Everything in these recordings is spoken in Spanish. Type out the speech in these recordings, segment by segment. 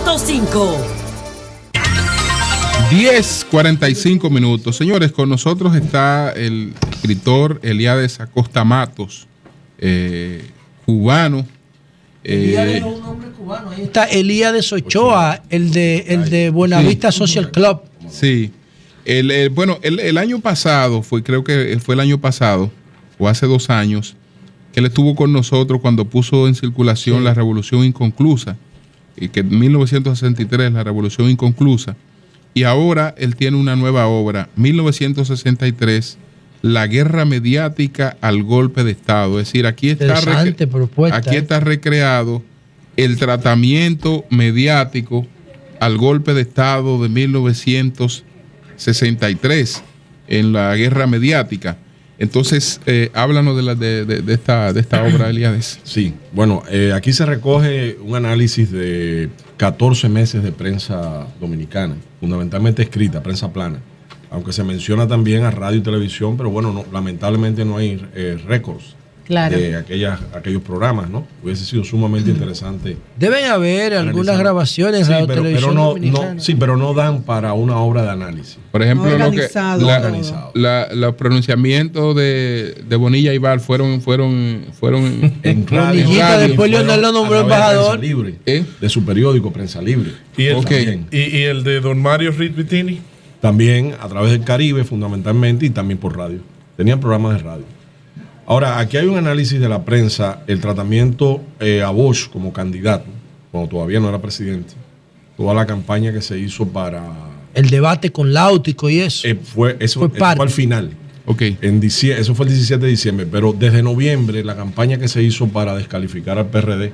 100.5. 10:45 minutos. Señores, con nosotros está el escritor Eliades Acosta Matos, cubano. Elíades es un hombre cubano. Ahí está Elíades Ochoa, el de Buenavista Social Club. Sí. Bueno, el año pasado, creo que fue el año pasado, o hace 2 años, que él estuvo con nosotros cuando puso en circulación La Revolución Inconclusa, y que en 1963, La Revolución Inconclusa. Y ahora él tiene una nueva obra, 1963, La Guerra Mediática al Golpe de Estado. Es decir, aquí está recreado el tratamiento mediático al golpe de Estado de 1963 en la guerra mediática. Entonces, háblanos de esta obra, Eliades. Sí, bueno, aquí se recoge un análisis de 14 meses de prensa dominicana, fundamentalmente escrita, prensa plana, aunque se menciona también a radio y televisión, pero bueno, lamentablemente no hay récords de aquellos programas, ¿no? Hubiese sido sumamente interesante. Deben haber algunas grabaciones de radio televisión dominicana. Sí, pero no dan para una obra de análisis. Por ejemplo, los pronunciamientos de Bonilla y Val fueron en radio. Bonillita, después Leonel lo nombró embajador. De su periódico Prensa Libre. ¿Y el de don Mario Ritbitini? También a través del Caribe, fundamentalmente, y también por radio. Tenían programas de radio. Ahora, aquí hay un análisis de la prensa, el tratamiento a Bosch como candidato, cuando todavía no era presidente, toda la campaña que se hizo para... El debate con Láutico y eso. Fue al final. Okay. Eso fue el 17 de diciembre, pero desde noviembre la campaña que se hizo para descalificar al PRD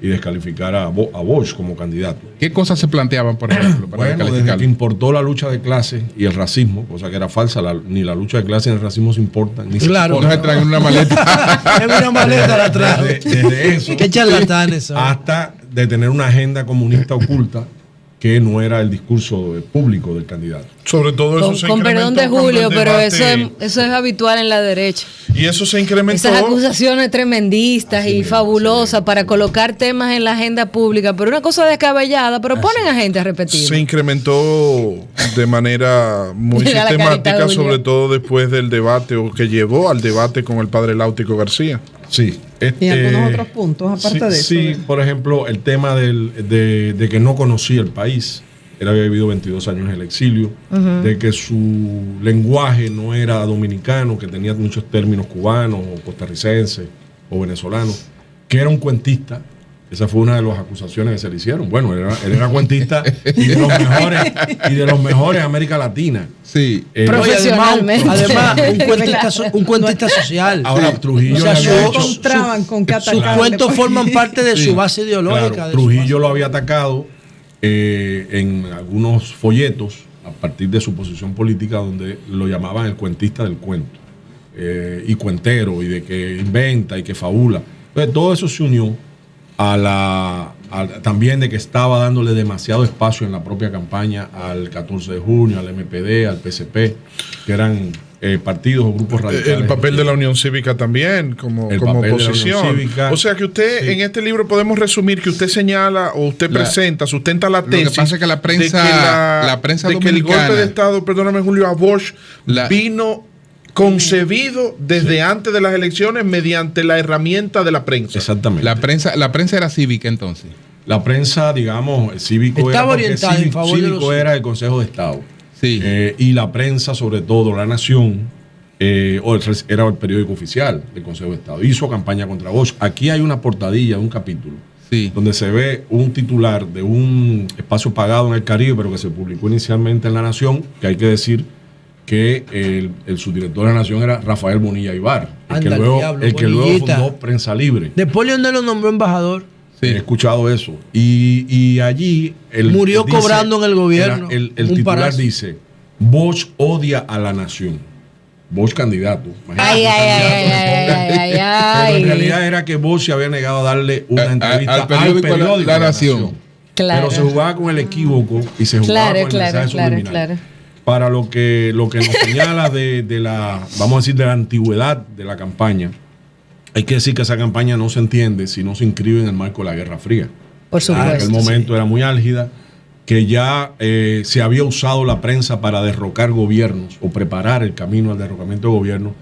y descalificar a Bosch como candidato. ¿Qué cosas se planteaban, por ejemplo, para desde que importó la lucha de clases y el racismo, cosa que era falsa, ni la lucha de clases ni el racismo se importan. Ni claro. No se traen en una maleta. En una maleta la traen. Desde eso. Qué charlatanes son. Hasta de tener una agenda comunista oculta que no era el discurso público del candidato. Sobre todo eso se con perdón de Julio, pero eso es habitual en la derecha. Y eso se incrementó. Esas acusaciones tremendistas y fabulosas para colocar temas en la agenda pública, pero una cosa descabellada, pero ponen a gente a repetir. Se incrementó de manera muy sistemática, sobre todo después del debate, o que llevó al debate con el padre Láutico García. Sí. Y algunos otros puntos, aparte de eso. Sí, por ejemplo, el tema de que no conocía el país. Él había vivido 22 años en el exilio, de que su lenguaje no era dominicano, que tenía muchos términos cubanos o costarricenses o venezolanos, que era un cuentista. Esa fue una de las acusaciones que se le hicieron. Bueno, él era cuentista y de los mejores de América Latina. Sí. Profesionalmente. Además, un cuentista social. Ahora, Trujillo sus cuentos forman parte de su base ideológica. Claro, Trujillo lo había atacado en algunos folletos a partir de su posición política, donde lo llamaban el cuentista del cuento y cuentero, y de que inventa y que fabula. Entonces, todo eso se unió también de que estaba dándole demasiado espacio en la propia campaña al 14 de junio, al MPD, al PSP, que eran partidos o grupos radicales. El papel de la Unión Cívica también como oposición. O sea que usted, en este libro podemos resumir que usted señala o usted sustenta la tesis. Lo que pasa es que la prensa de que el golpe de Estado, perdóname Julio, a Bosch vino concebido desde antes de las elecciones mediante la herramienta de la prensa. Exactamente. La prensa era cívica entonces. La prensa, digamos, cívico estaba orientada en favor de cívico era el Consejo de Estado. Sí. Y la prensa, sobre todo La Nación, era el periódico oficial del Consejo de Estado. Hizo campaña contra Bosch. Aquí hay una portadilla, un capítulo, donde se ve un titular de un espacio pagado en el Caribe, pero que se publicó inicialmente en La Nación, que hay que decir que el subdirector de La Nación era Rafael Bonilla Ibar, el que luego fundó Prensa Libre. Después Leonel lo nombró embajador. Sí. He escuchado eso. Y allí... murió cobrando en el gobierno. El titular dice, Bosch odia a La Nación. Bosch candidato. Ay. Pero en realidad era que Bosch se había negado a darle una entrevista al periódico La Nación. Claro. Pero se jugaba con el equívoco y se jugaba con el mensaje subliminal. Para lo que nos señala de la, vamos a decir, de la antigüedad de la campaña, hay que decir que esa campaña no se entiende si no se inscribe en el marco de la Guerra Fría. Por supuesto. En aquel momento era muy álgida, que ya se había usado la prensa para derrocar gobiernos o preparar el camino al derrocamiento de gobiernos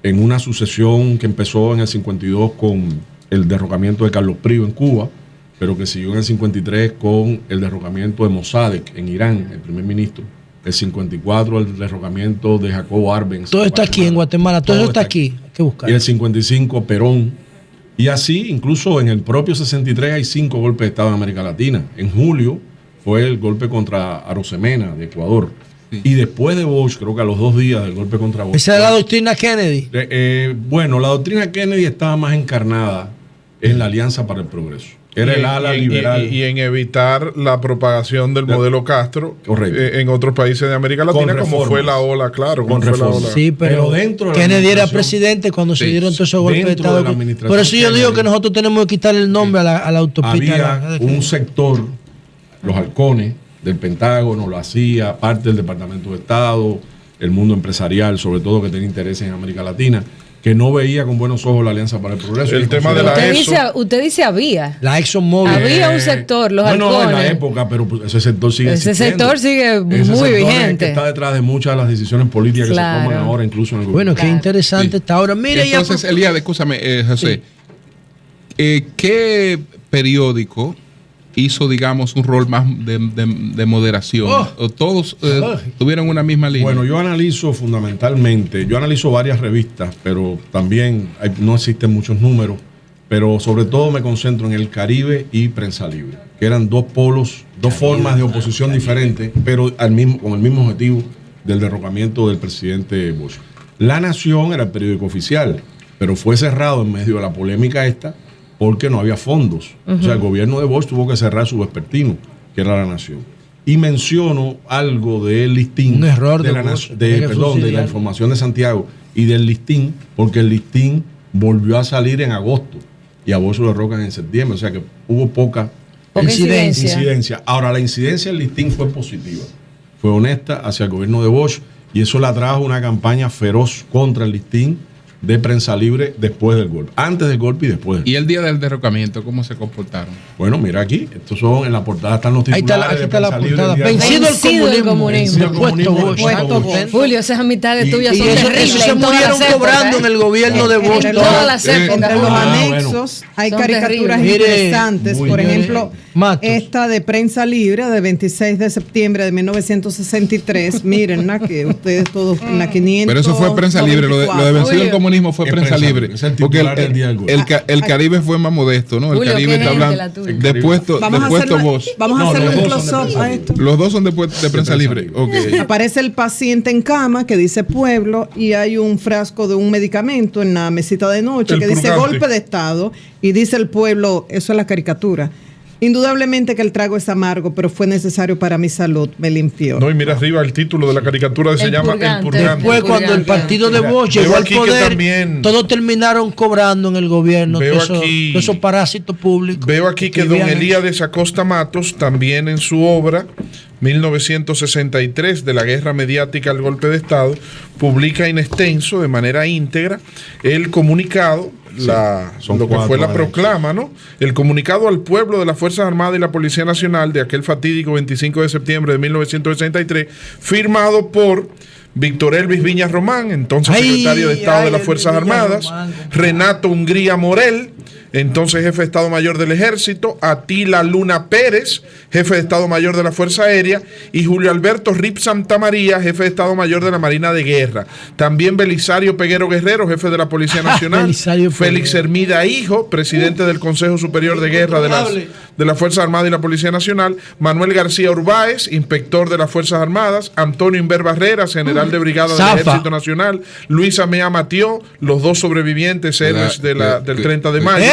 en una sucesión que empezó en el 52 con el derrocamiento de Carlos Privo en Cuba, pero que siguió en el 53 con el derrocamiento de Mossadegh en Irán, el primer ministro. El 54 el derrocamiento de Jacobo Arbenz. Todo está aquí en Guatemala, todo está aquí. Hay que buscar. Y el 55 Perón. Y así, incluso en el propio 63 hay 5 golpes de Estado en América Latina. En julio fue el golpe contra Arosemena de Ecuador. Sí. Y después de Bosch, creo que a los 2 días del golpe contra Bosch. ¿Esa es la doctrina Kennedy? Bueno, la doctrina Kennedy estaba más encarnada en la Alianza para el Progreso. Era el ala liberal. Y en evitar la propagación del modelo Castro en otros países de América Latina, como fue la ola, claro. Con reformas. Sí, pero dentro de Kennedy era presidente cuando se dieron todos esos golpes de Estado. Por eso yo digo que nosotros tenemos que quitarle el nombre a la autopista. Había un sector, los halcones del Pentágono, lo hacía, parte del Departamento de Estado, el mundo empresarial, sobre todo que tenía intereses en América Latina, que no veía con buenos ojos la Alianza para el Progreso. El tema de la usted dice había. La ExxonMobil. Había un sector, los halcones. No, en la época, pero ese sector sigue existiendo. Ese sector sigue muy vigente. Está detrás de muchas de las decisiones políticas que se toman ahora, incluso en el gobierno. Bueno, qué interesante está ahora. Mire, entonces, Elías, escúchame, José. ¿Qué periódico hizo, digamos, un rol más de moderación? ¿O todos tuvieron una misma línea? Bueno, yo analizo varias revistas, pero también no existen muchos números, pero sobre todo me concentro en El Caribe y Prensa Libre, que eran 2 polos, 2 formas de oposición diferentes, pero con el mismo objetivo del derrocamiento del presidente Bosch. La Nación era el periódico oficial, pero fue cerrado en medio de la polémica esta, porque no había fondos. O sea, el gobierno de Bosch tuvo que cerrar su vespertino, que era La Nación. Y menciono algo del listín. Un error de la información de Santiago y del listín, porque el listín volvió a salir en agosto y a Bosch lo derrocan en septiembre. O sea que hubo poca incidencia. Ahora, la incidencia del listín fue positiva. Fue honesta hacia el gobierno de Bosch y eso le trajo una campaña feroz contra el listín de Prensa Libre después del golpe, antes del golpe y después del golpe. ¿Y el día del derrocamiento cómo se comportaron? Bueno, mira aquí, estos son en la portada, están los titulares. Aquí está la portada. Vencido el comunismo. Julio, esas amistades tuyas son terribles. Eso se murieron cobrando en el gobierno de Bosch. En todas las épocas. Entre los anexos hay caricaturas interesantes. Por ejemplo, esta de Prensa Libre de 26 de septiembre de 1963. Miren, que ustedes todos en la 500. Pero eso fue Prensa Libre, lo de vencido el comunismo fue Prensa Libre. Porque el Caribe fue más modesto, ¿no? El Caribe está hablando de puesto Bosch. Vamos a hacer un close-up a esto. Los dos son de Prensa Libre. Okay. Aparece el paciente en cama que dice pueblo y hay un frasco de un medicamento en la mesita de noche que dice golpe de Estado y dice el pueblo, eso es la caricatura. Indudablemente que el trago es amargo, pero fue necesario para mi salud, me limpió. No, y mira arriba el título de la caricatura se llama El Purgante. Después, cuando el partido de Bosch llegó al poder, todos terminaron cobrando en el gobierno, esos parásitos públicos. Veo aquí que don Elías Acosta Matos, también en su obra 1963 de la guerra mediática al golpe de Estado, publica en extenso, de manera íntegra, el comunicado, lo que fue la proclama, ¿no? El comunicado al pueblo de las Fuerzas Armadas y la Policía Nacional de aquel fatídico 25 de septiembre de 1963, firmado por Víctor Elvis Viñas Román, entonces secretario de Estado de las Fuerzas Armadas, Renato Hungría Morel, entonces jefe de Estado Mayor del Ejército, Atila Luna Pérez, jefe de Estado Mayor de la Fuerza Aérea, y Julio Alberto Rip Santamaría, jefe de Estado Mayor de la Marina de Guerra. También Belisario Peguero Guerrero, jefe de la Policía Nacional, Félix Hermida Hijo, presidente del Consejo Superior de Guerra de las Fuerzas Armadas y la Policía Nacional, Manuel García Urbáez, inspector de las Fuerzas Armadas, Antonio Inver Barreras, general de brigada del Ejército Nacional, Luis Amea Matió, los 2 sobrevivientes héroes del 30 de mayo.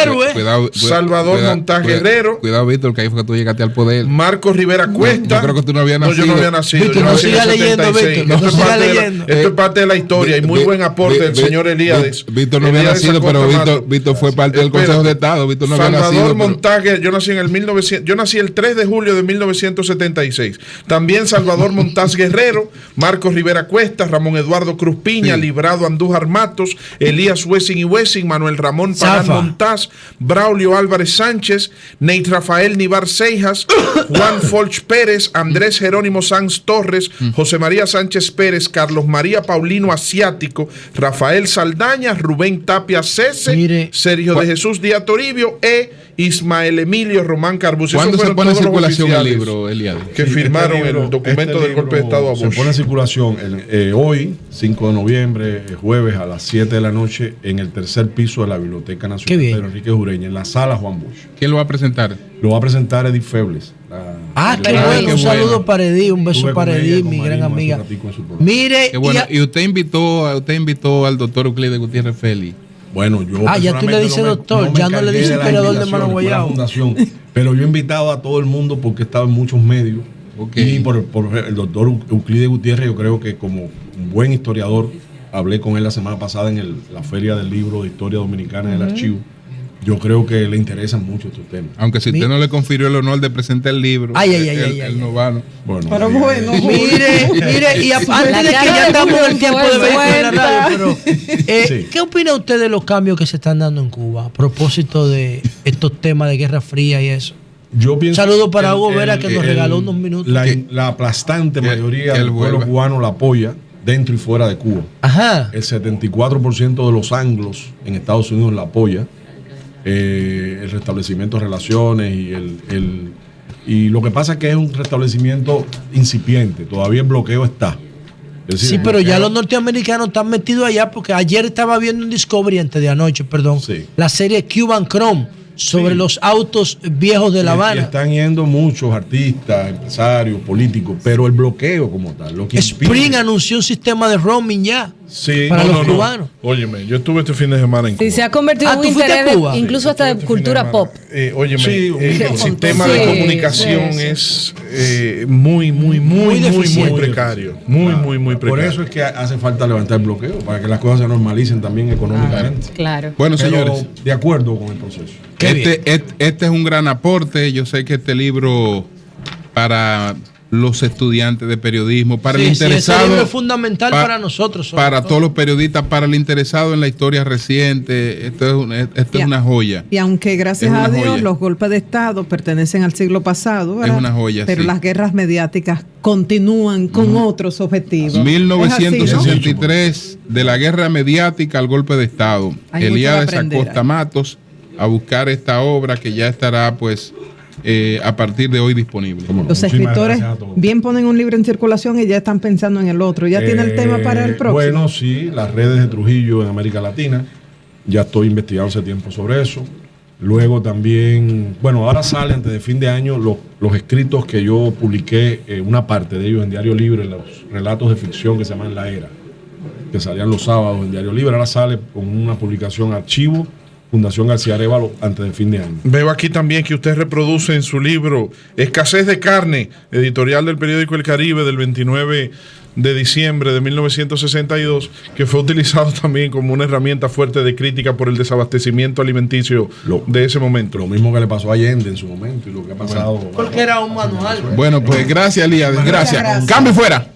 Salvador Montás Guerrero. Cuidado, Víctor, que ahí fue que tú llegaste al poder. Marcos Rivera Cuesta. Yo creo que tú no habías nacido. No, yo no había nacido. Víctor, yo no siga leyendo, Víctor. Esto es parte de la historia y muy buen aporte del señor Elías. Víctor no había nacido, pero Víctor fue parte del Consejo de Estado. Víctor no había nacido. Salvador Montás Guerrero. Yo nací el 3 de julio de 1976. También Salvador Montás Guerrero, Marcos Rivera Cuesta, Ramón Eduardo Cruz Piña, Librado Andújar Matos, Elías Wessing y Wessing, Manuel Ramón Pagán Montás, Braulio Álvarez Sánchez, Neit Rafael Nivar Seijas, Juan Folch Pérez, Andrés Jerónimo Sanz Torres, José María Sánchez Pérez, Carlos María Paulino Asiático, Rafael Saldaña, Rubén Tapia Cese, Sergio de Jesús Díaz Toribio Ismael Emilio Román Carbuz. ¿Cuándo se pone en circulación el libro, Eliade? Que firmaron el documento del golpe de Estado a Bosch. Se pone en circulación hoy, 5 de noviembre, jueves a las 7 de la noche, en el tercer piso de la Biblioteca Nacional Pedro Enrique Ureña, en la sala Juan Bosch. ¿Quién lo va a presentar? Lo va a presentar Edith Febles. Qué bueno. Un saludo para Edith, un beso para Edith, mi gran amiga. Mire, qué bueno. Y usted invitó al doctor Euclides Gutiérrez Félix. Bueno, yo ya tú le dices doctor, ya no le dices historiador de Mano Guayabo. Pero yo he invitado a todo el mundo porque he estado en muchos medios. Y por el doctor Euclides Gutiérrez, yo creo que como un buen historiador, hablé con él la semana pasada en la Feria del Libro de Historia Dominicana en el Archivo. Yo creo que le interesan mucho estos temas. Aunque si usted no le confirió el honor de presentar el libro, él no va. Bueno, pero bueno. Mire, y antes de que ya estamos en el tiempo de ver en la radio, pero ¿qué opina usted de los cambios que se están dando en Cuba a propósito de estos temas de Guerra Fría y eso? Yo pienso saludo para Hugo Vera, que nos regaló unos minutos. La aplastante mayoría del pueblo cubano la apoya dentro y fuera de Cuba. Ajá. El 74% de los anglos en Estados Unidos la apoya. El restablecimiento de relaciones y lo que pasa es que es un restablecimiento incipiente, todavía el bloqueo está. Es decir, pero ya los norteamericanos están metidos allá, porque ayer estaba viendo un Discovery la serie Cuban Chrome sobre los autos viejos de La Habana. Y están yendo muchos artistas, empresarios, políticos, pero el bloqueo como tal. Lo que Spring anunció un sistema de roaming ya para los cubanos. Óyeme, yo estuve este fin de semana en Cuba. Sí, se ha convertido en un interés incluso hasta de cultura pop. El sistema de comunicación es muy precario. Muy precario. Por eso es que hace falta levantar el bloqueo, para que las cosas se normalicen también económicamente. Claro. Bueno, señores, de acuerdo con el proceso. Este es un gran aporte. Yo sé que este libro para los estudiantes de periodismo, para el interesado, ese libro es fundamental para nosotros, para todos los periodistas, para el interesado en la historia reciente. Esto es una joya. Y aunque gracias a Dios los golpes de Estado pertenecen al siglo pasado, ¿verdad? Es una joya, pero las guerras mediáticas continúan con otros objetivos. 1963, de la guerra mediática al golpe de Estado. Eliades Acosta Matos a buscar esta obra que ya estará pues a partir de hoy disponible. Los escritores bien ponen un libro en circulación y ya están pensando en el otro. ¿Ya tiene el tema para el próximo? Bueno, sí, las redes de Trujillo en América Latina. Ya estoy investigando hace tiempo sobre eso. Luego también, ahora sale antes de fin de año los escritos que yo publiqué, una parte de ellos en Diario Libre, los relatos de ficción que se llaman La Era, que salían los sábados en Diario Libre. Ahora sale con una publicación archivo, Fundación García Arévalo, antes del fin de año. Veo aquí también que usted reproduce en su libro Escasez de carne, editorial del periódico El Caribe del 29 de diciembre de 1962, que fue utilizado también como una herramienta fuerte de crítica por el desabastecimiento alimenticio de ese momento. Lo mismo que le pasó a Allende en su momento y lo que ha pasado. Porque era un manual. Bueno, pues gracias, Elías. Gracias. Cambio fuera.